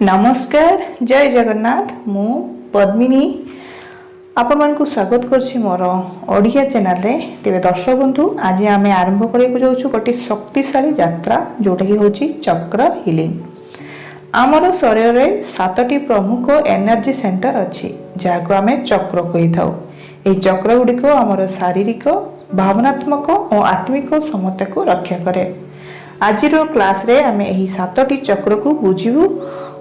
नमस्कार जय जगन्नाथ मु पद्मिनी आपण मानकु स्वागत करछि मोर ओडिया चैनल रे। तेबे दर्शक बंधु आज आमे आरंभ करिकु जाउछु गोटे शक्तिशाली यात्रा जोटा कि होछि चक्र हिलिंग। आमर शरीर रे 7टी प्रमुख एनर्जी सेंटर अछि जाको आमे चक्र कहि थाउ। ए चक्र गुडी को आमर शारीरिक भावनात्मक और आत्मिक समता को रक्षा करे। आजिरो क्लास रे आमे एही 7टी चक्र को बुझिबु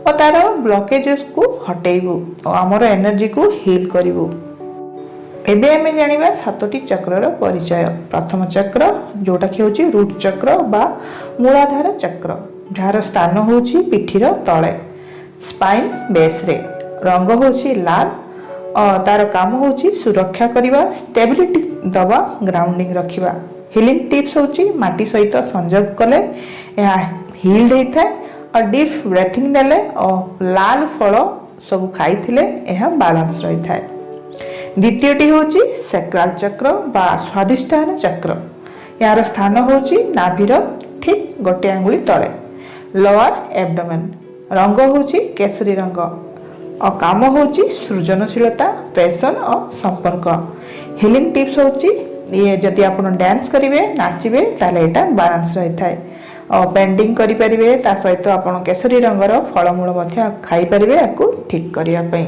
और तार ब्लॉकेजेस को हटेबू और आमर एनर्जी को हील करिवु। एबे आमे जानिबा 7टी चक्रर परिचय। प्रथम चक्र जोटा कि होची रूट चक्र बा मूलाधार चक्र जार स्थान होची पिठीर तळे स्पाइन बेस रे। रंग होची लाल और तार काम होची सुरक्षा करिवा, स्टेबिलिटी दबा, ग्राउंडिंग रखिबा। हीलिंग टिप्स होची माटी सहित संयोग कले या हील देइथाय और डीप ब्रेथिंग नेले और लाल फल सब खाइथिले यह बैलेंस रही थाए। द्वितीयटी होची सैक्रल चक्र बा स्वादिष्ठान चक्र। यार स्थान होची नाभिर ठीक गोटे आंगुली तले लोअर एब्डोमेन। रंग होची केसरी रंग और काम होची सृजनशीलता, पैशन और संपर्क। हीलिंग टिप्स होची ये जदि आपण डांस करिवे नाचिबे ताले एटा बैलेंस रही थाए और पेंटिंग करि परिबे। ता सहित आपण केसरी रंगर फलमूल मध्य खाई परिबे याकू ठीक करिया पई।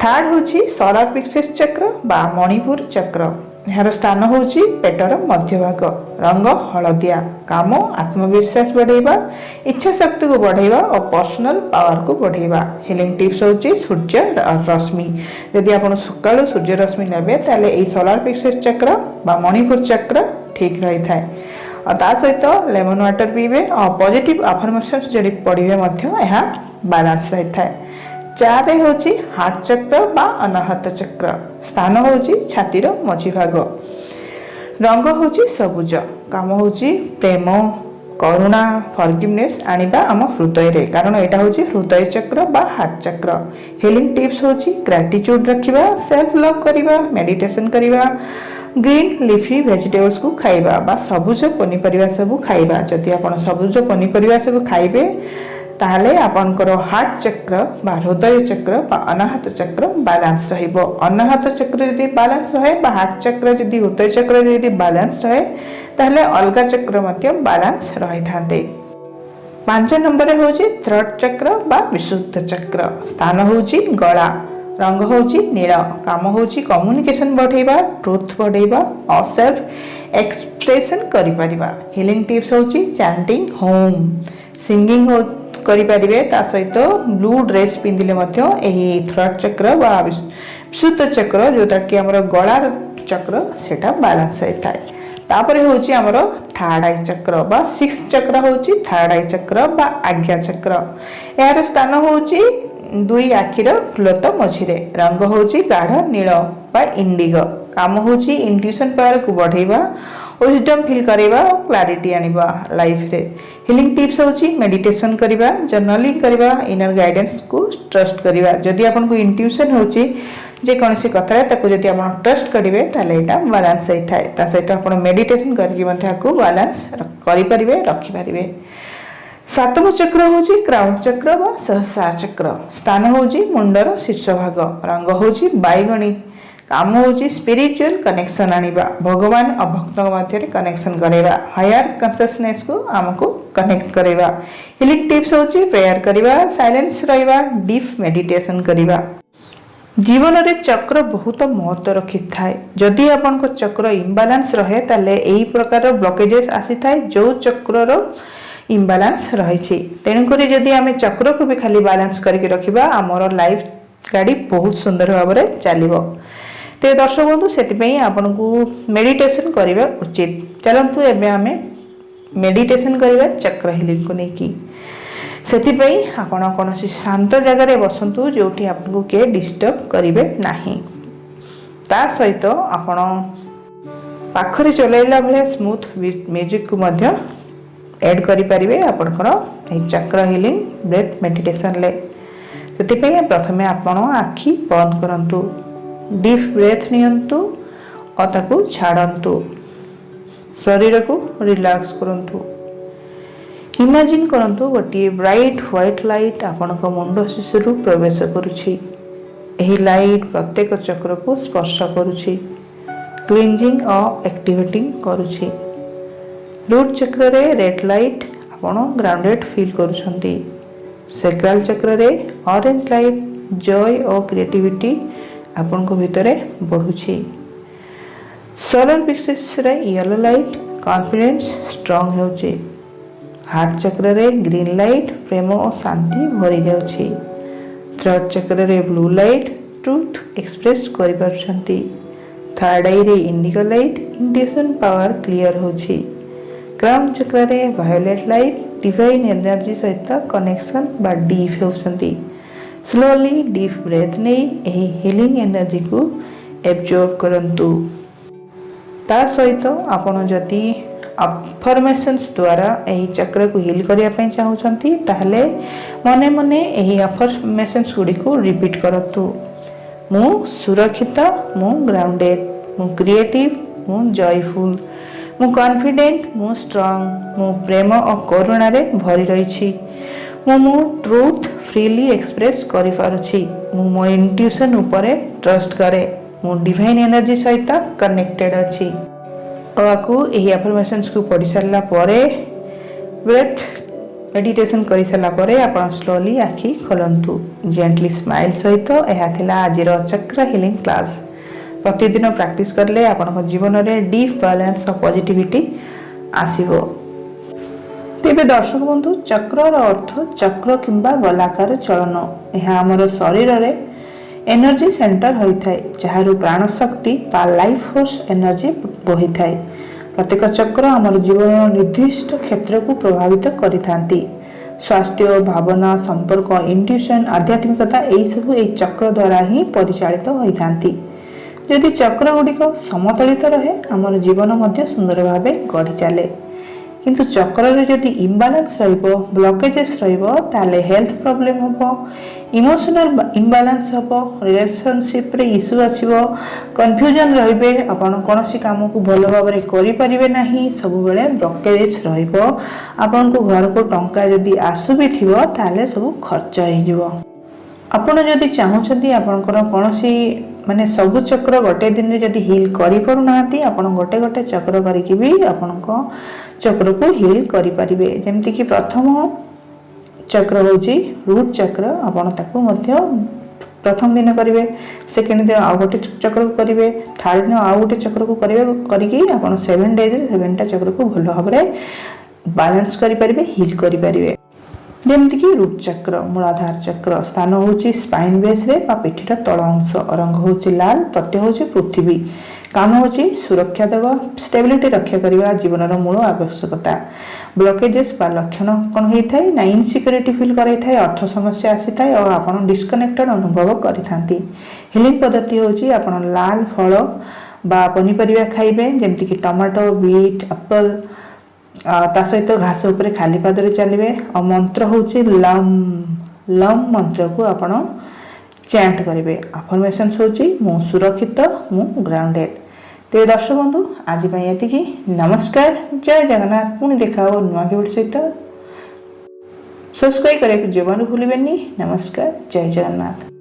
थर्ड होची सोलार प्लेक्सस चक्र बा मणिपुर चक्र। यार स्थान होची पेटर मध्य भाग। रंग हलदिया। काम आत्मविश्वास बढ़ाइबा, इच्छा शक्ति को बढ़ाइबा और पर्सनल पावर को बढ़ाइबा। हीलिंग टिप्स होची सूर्य रश्मि। यदि आपण सकाळु सूर्य रश्मि नेबे ताले एई सोलार प्लेक्सस चक्र बा मणिपुर चक्र ठीक रही थाए। और ता सहित लेमन वाटर पीबे और पॉजिटिव अफर्मेशंस जदि पढ़िबे मध्य यह बैलेंस रही थाए। चार रे होची हार्ट चक्र बा अनाहत चक्र। स्थान होची छातीर मझी भाग। रंग होची सबुज। काम होची प्रेम, करुणा, फॉरगिवनेस आनिबा आम हृदय रे, कारण एटा होची हृदय चक्र बा हार्ट चक्र। हीलिंग टिप्स होची ग्रेटिट्यूड रखिबा, सेल्फ लव करिबा, मेडिटेशन करिबा, ग्रीन लीफी वेजिटेबल्स को खाइबा बा सबुज पनीपरिबा सब खाइबा। जदि आपण सबुज पनीपरिबा सब खाइबे ताहले आपनकर हार्ट चक्र बा हृदय चक्र बा अनाहत चक्र बैलेंस रहिबो। अनाहत चक्र यदि बैलेंस रहे बा हार्ट चक्र यदि हृदय चक्र यदि बैलेंस रहे ताहले अलगा चक्र मध्य बैलेंस रही थांते। 5 नंबर रे होची थ्रोट चक्र बा विशुद्ध चक्र। स्थान होची गला। रंग होची नील। काम होची कम्युनिकेशन बढ़ाइबा, ट्रुथ बढ़ाइबा और सेल्फ एक्सप्रेशन करि परिबा। हीलिंग टिप्स होची चैंटिंग, होम, सिंगिंग हो करि परिबे। ता सहित ब्लू ड्रेस पिंदिले मध्य एही थ्रोट चक्र बा विशुद्ध चक्र जोटा कि हमर गलार चक्र सेटा बैलेंस होई थाए। तापरे होची हमर थर्ड आई चक्र बा सिक्स्थ चक्र होची थर्ड आई चक्र बा आज्ञा चक्र। यार स्थान होची दुई आखिर फुलत मझिरे। रंग होची गाढ़ नील बा इंडिगो। काम होची इंट्यूशन पावर को बढ़ाइबा, विजडम फील करिबा और क्लैरिटी आनिबा लाइफ रे। हीलिंग टिप्स होची मेडिटेशन करिबा, जर्नलिंग करिबा, इनर गाइडेंस को ट्रस्ट करिबा। जदि आपन को इंट्यूशन होची जे कोनसी कथा रे ताको जदि आपन ट्रस्ट करिवे ताले एटा बैलेंस होई थाए। ता सहित आपन मेडिटेशन करके मध्य को बैलेंस करि परिबे, रखि परिबे। 7वां चक्र होची क्राउन चक्र व सहस्रार चक्र। स्थान होची मुंडर शीर्ष भाग। रंग होची बैगणी। काम होची स्पिरिचुअल कनेक्शन आनिबा, भगवान और भक्त मध्य कनेक्शन करेबा, हायर कॉन्शियसनेस को हमको कनेक्ट करेबा। हीलिंग टिप्स होची प्रेयर करिबा, साइलेंस रहिबा, डीप मेडिटेशन करिबा। जीवन रे चक्र बहुत महत्व रखि थाए। जदि आपन को चक्र इम्बैलेंस रहे ताले एही प्रकार ब्लॉकेजेस आसी थाए जो चक्र रो इम्बैलेंस रही। तेणुकरी जदि आमे चक्र को भी खाली बैलेंस करके रखिबा आमर लाइफ गाड़ी बहुत सुंदर भाव में चलिबो। ते दर्शक बंधु से आपन को मेडिटेशन करबा उचित। चलंतु एबे आमे मेडिटेशन करबा चक्र हीलिंग को नेकी। सेतिपई आपण कोनोसी शांत जगह रे बसंतु जोठी आपन को के डिस्टर्ब करिवे नाही। ता सहित आपण पाखरे चलेला भले स्मूथ म्यूजिक को मध्य ऐड करि परिबे आपनकर ए चक्र हीलिंग ब्रेथ मेडिटेशन ले। सेतिपई प्रथमे आपण आखी बंद करंतु, डीप ब्रेथ नियंतु और ताकू छाड़ंतु, शरीर को रिलैक्स करंतु। इमेजिन करंतु गोटे ब्राइट व्हाइट लाइट आपणक मुंड शिशु प्रवेश करुछि। एही लाइट प्रत्येक चक्र को स्पर्श करुछि, क्लींजिंग और एक्टिवेटिंग करुछि। रूट चक्र रे रेड लाइट आपण ग्राउंडेड फील करुछंती। सैक्रल चक्र रे ऑरेंज लाइट जॉय और क्रिएटिविटी आपण को भितरे बढ़ुछि। सोलर प्लेक्सस रे येलो लाइट कॉन्फिडेंस स्ट्रांग होउछि। हार्ट चक्र रे ग्रीन लाइट प्रेम और शांति भरी जाउछि। थर्ड चक्र रे ब्लू लाइट ट्रुथ एक्सप्रेस करि परछंती। थर्ड आई रे indigo light intuition power clear होछि। क्राउन चक्र रे वायोलेट लाइट डिवाइन एनर्जी सहित कनेक्शन बा डीप होउछंती। स्लोली डीप ब्रेथ नै एही हीलिंग एनर्जी को एब्जॉर्ब करंतु। ता सहित आपण जदि अफर्मेशंस द्वारा एही चक्र को हील करिया पय चाहुछंती ताहले मने मने एही अफर्मेशंस गुडी को रिपीट करतु। मु सुरक्षित, मु ग्राउंडेड, मु क्रिएटिव, मु जॉयफुल, मु कॉन्फिडेंट, मु स्ट्रांग, मु प्रेम और करुणा रे भरी रहिछि। मु ट्रुथ फ्रीली एक्सप्रेस करि पारुछि। मु मो इंट्यूशन ऊपर ट्रस्ट करे। मु डिवाइन एनर्जी सहित कनेक्टेड अछि। आपको यही अफर्मेशंस को पढ़ी सारा ब्रेथ मेडिटेशन कर सारापर आप स्लोली आखि खोलतु। जेंटली स्माइल सहित यह थिला आजिर चक्र हीलिंग क्लास। प्रतिदिन प्रैक्टिस करले आपन जीवन में डीप बैलेंस और पॉजिटिविटी आसीबो। तेबे दर्शक बंधु, चक्रर अर्थ चक्र किंबा गोलाकार चलन। यह आमर शरीर रे एनर्जी सेंटर होता है, जहार प्राण शक्ति बा लाइफ फोर्स एनर्जी बही थाए। प्रत्येक चक्र आमर जीवन निर्दिष्ट क्षेत्र को प्रभावित करिथांती। स्वास्थ्य, भावना, संपर्क, इंट्यूशन, आध्यात्मिकता यही सब ए चक्र द्वारा ही परिचालित होइथांती। यदि चक्र गुड़िक समतलित रहे आमर जीवन मध्य सुंदर भाव गढ़ी चले। किंतु चक्र रे जदि इम्बालांस रहिबो, ब्लॉकेजेस रहिबो ताले हेल्थ प्रॉब्लम हबो, इमोशनल इम्बालांस हबो, रिलेशनशिप रे इशू आसीबो, कंफ्यूजन रहिबे, आपण कोनोसी काम को भलो भाव रे करि परिबे नाही, सब बेले ब्लॉकेजेस रहिबो। आपण को घर को टंका जदि आसु भी थिबो ताले सब खर्च होई जिवो। आपण जदि चाहुछथि आपनकर कोनोसी माने सब चक्र गोटे दिन रे जदि हील करि पडु नांती, आपण गोटे गोटे चक्र करिकि भी आपनको चक्र को हील करि परिबे। जेमति कि प्रथम चक्र होची रूट चक्र। आपण ताको मध्य प्रथम दिन करिवे, सेकेंड दिन आ गोटे चक्र को करिवे, थर्ड दिन आ गोटे चक्र को करिवे। करिकि आपण 7 डेज रे 7टा चक्र को भलो भाबरे बैलेंस करि परिबे, हील करि परिबे। जेमति कि रूट चक्र मूलाधार चक्र स्थान होची स्पाइन बेस रे बा पिठीर तळ अंश। रंग होची लाल, तथ्य होची पृथ्वी। काम होची सुरक्षा देवा, स्टेबिलिटी रक्षा करबा जीवन रो मूल आवश्यकता। ब्लॉकेजेस बा लक्षण कोन होई थाय ना इनसिक्योरिटी फील कराई थाय, अर्थ समस्या आसी थाय और आपण डिस्कनेक्टेड अनुभव करिथांती। हिलिंग पद्धति होची आपण लाल फल बा पनीपरिया खाइबे, जेमति कि टमाटो, बीट, एप्पल, ता सहित घास उपरे खाली पादरे चलिए। और मंत्र होची लम। लम मंत्र को आपण चैंट करेंगे। अफर्मेशंस होची मु सुरक्षित, मु ग्राउंडेड। तो दर्शक बंधु, आज ये नमस्कार, जय जगन्नाथ। पुणी देखा नुआ वीडियो सहित। सब्सक्राइब करने को जमानु भूलिबेनी। नमस्कार, जय जगन्नाथ।